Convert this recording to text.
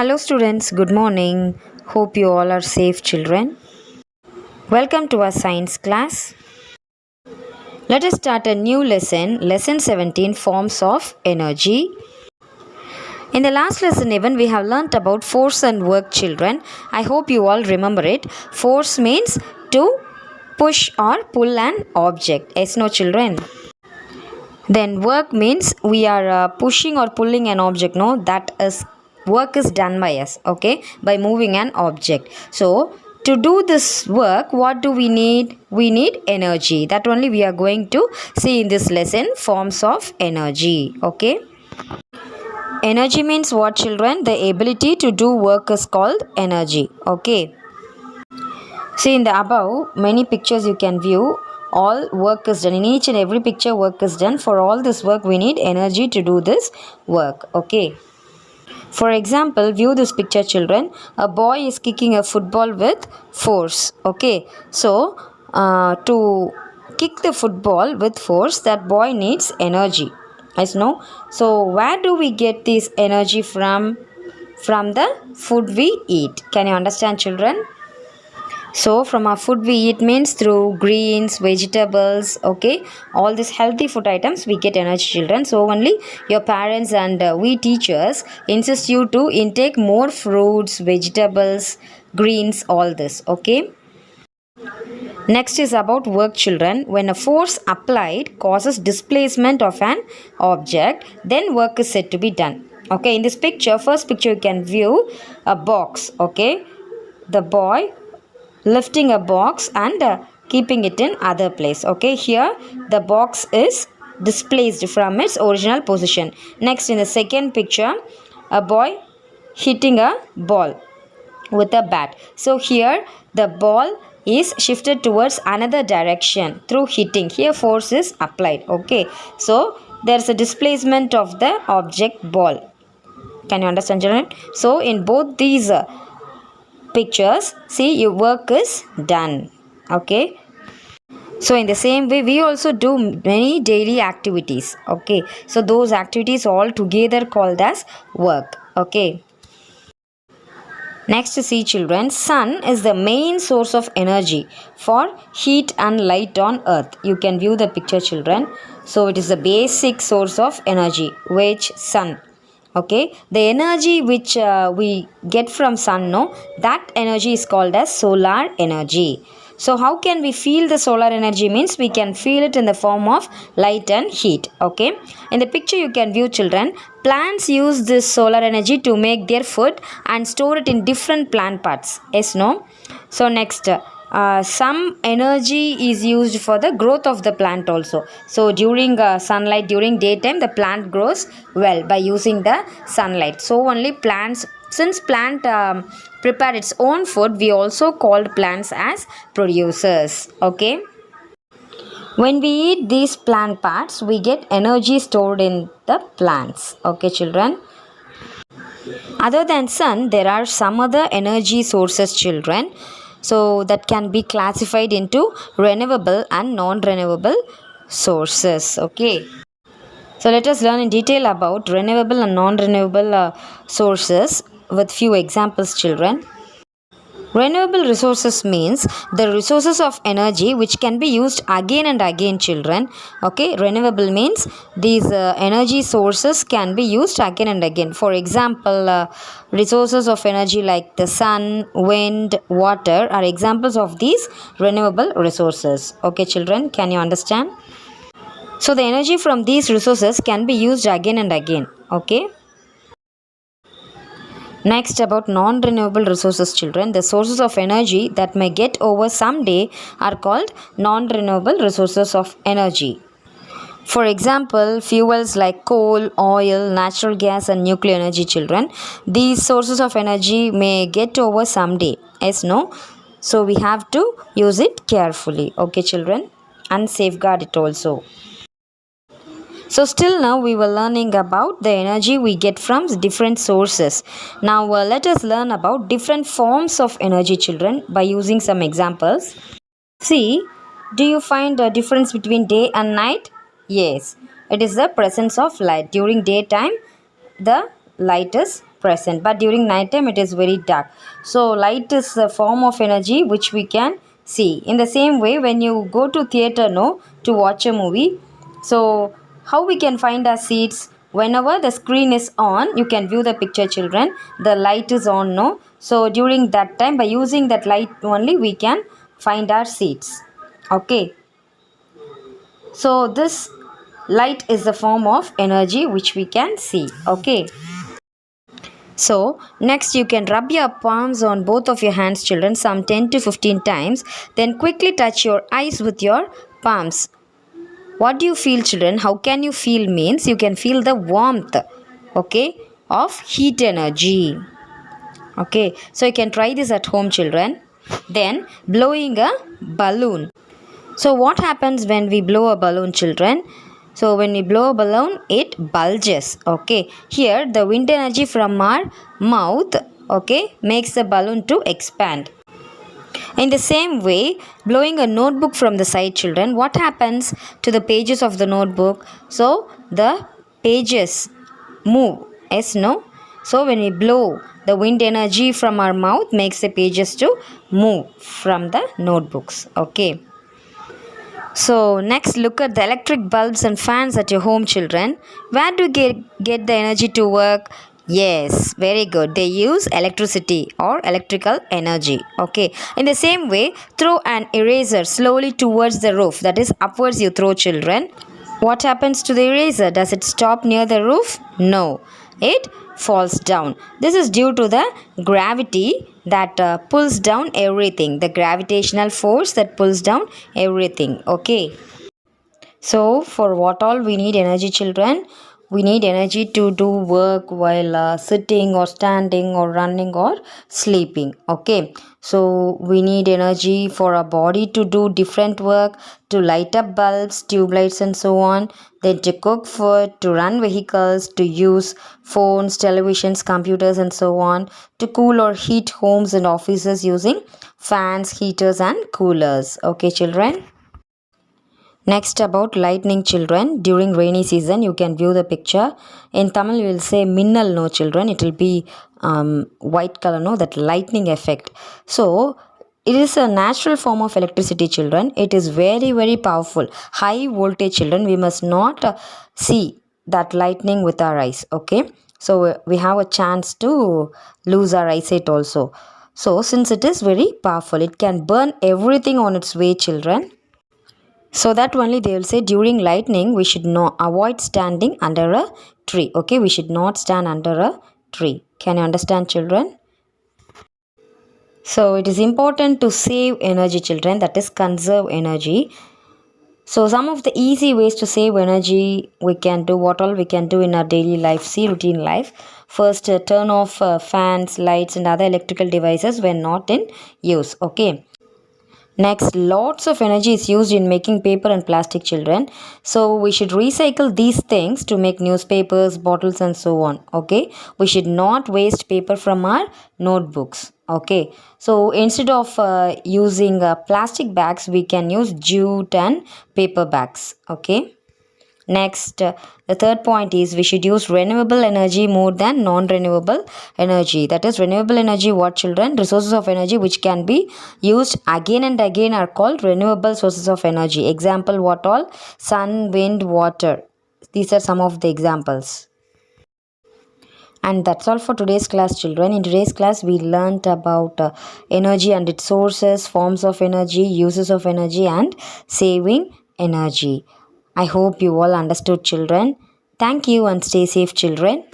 Hello students, good morning. Hope you all are safe children. Welcome to our science class. Let us start a new lesson 17, forms of energy. In the last lesson even we have learnt about force and work children. I hope you all remember it. Force means to push or pull an object. Yes, no children. Then work means we are pushing or pulling an object. No, that is work is done by us, okay, by moving an object. So to do this work, what do we need? We need energy. That only we are going to see in this lesson, forms of energy. Okay, energy means what children? The ability to do work is called energy. Okay, see in the above many pictures you can view. All work is done. In each and every picture work is done. For all this work we need energy to do this work. Okay, for example, view this picture children. A boy is kicking a football with force. Okay, so to kick the football with force, that boy needs energy. Yes, no? So where do we get this energy from? From the food we eat. Can you understand children? So from our food we eat means through greens, vegetables, okay, all these healthy food items we get energy children. So only your parents and we teachers insist you to intake more fruits, vegetables, greens, all this, okay. Next is about work children. When a force applied causes displacement of an object, then work is said to be done. Okay, in this picture, first picture you can view a box, okay. The boy lifting a box and keeping it in other place. Okay, here the box is displaced from its original position. Next, in the second picture, a boy hitting a ball with a bat. So here the ball is shifted towards another direction through hitting. Here force is applied. Okay, so there's a displacement of the object ball. Can you understand children? So in both these pictures, see, your work is done. Okay, so in the same way we also do many daily activities. Okay, so those activities all together called as work. Okay, next, see children, sun is the main source of energy for heat and light on earth. You can view the picture children. So it is the basic source of energy, which sun. Okay, the energy which we get from sun, no, that energy is called as solar energy. So how can we feel the solar energy? Means we can feel it in the form of light and heat. Okay, in the picture you can view children, plants use this solar energy to make their food and store it in different plant parts. Yes, no? So next, some energy is used for the growth of the plant also. So during sunlight, during daytime, the plant grows well by using the sunlight. So only plants, since plant prepare its own food, we also called plants as producers. Okay, when we eat these plant parts, we get energy stored in the plants. Okay children, other than sun there are some other energy sources children, so that can be classified into renewable and non-renewable sources. Okay, so let us learn in detail about renewable and non-renewable sources with few examples children. Renewable resources means the resources of energy which can be used again and again children. Okay, renewable means these energy sources can be used again and again. For example, resources of energy like the sun, wind, water are examples of these renewable resources. Okay children, can you understand? So the energy from these resources can be used again and again. Okay. Next, about non-renewable resources children. The sources of energy that may get over someday are called non-renewable resources of energy. For example, fuels like coal, oil, natural gas and nuclear energy children. These sources of energy may get over someday. Yes, no? So we have to use it carefully. Okay children, and safeguard it also. So still now we were learning about the energy we get from different sources. Now let us learn about different forms of energy children by using some examples. See, do you find a difference between day and night? Yes, it is the presence of light. During daytime, the light is present, but during night time it is very dark. So light is a form of energy which we can see. In the same way, when you go to theater, no, to watch a movie, so how we can find our seats? Whenever the screen is on, you can view the picture, children. The light is on, no, so during that time, by using that light only, we can find our seats. Okay, so this light is the form of energy which we can see. Okay, so next you can rub your palms on both of your hands, children, some 10 to 15 times. Then quickly touch your eyes with your palms. What do you feel, children? How can you feel means you can feel the warmth, okay, of heat energy. Okay, so you can try this at home, children. Then blowing a balloon. So what happens when we blow a balloon, children? So when we blow a balloon, it bulges. Okay, here the wind energy from our mouth, okay, makes the balloon to expand. In the same way, blowing a notebook from the side, children, what happens to the pages of the notebook? So the pages move. Yes, no? So when we blow, the wind energy from our mouth makes the pages to move from the notebooks. Okay. So next, look at the electric bulbs and fans at your home, children. Where do you get the energy to work? Yes, very good. They use electricity or electrical energy. Okay. In the same way, throw an eraser slowly towards the roof. That is, upwards you throw, children. What happens to the eraser? Does it stop near the roof? No. It falls down. This is due to the gravity that pulls down everything. The gravitational force that pulls down everything. Okay. So, for what all we need energy, children? We need energy to do work while sitting or standing or running or sleeping. Okay. So, we need energy for our body to do different work, to light up bulbs, tube lights, and so on. Then to cook food, to run vehicles, to use phones, televisions, computers, and so on. To cool or heat homes and offices using fans, heaters, and coolers. Okay, children. Next, about lightning, children. During rainy season, you can view the picture. In Tamil, we will say minnal, no, children. It will be white color, no, that lightning effect. So, it is a natural form of electricity, children. It is very, very powerful. High voltage, children. We must not see that lightning with our eyes. Okay. So, we have a chance to lose our eyesight also. So, since it is very powerful, it can burn everything on its way, children. So that only they will say during lightning we should not avoid standing under a tree. Okay, we should not stand under a tree. Can you understand, children? So it is important to save energy, children, that is conserve energy. So some of the easy ways to save energy we can do, what all we can do in our daily life, see routine life. First, turn off fans, lights and other electrical devices when not in use. Okay. Next, lots of energy is used in making paper and plastic, children. So we should recycle these things to make newspapers, bottles and so on. Okay. We should not waste paper from our notebooks. Okay. So instead of using plastic bags, we can use jute and paper bags. Okay. Next, the third point is we should use renewable energy more than non-renewable energy. That is, renewable energy, what, children? Resources of energy which can be used again and again are called renewable sources of energy. Example, what all? Sun, wind, water. These are some of the examples. And that's all for today's class, children. In today's class, we learnt about energy and its sources, forms of energy, uses of energy, and saving energy. I hope you all understood, children. Thank you and stay safe, children.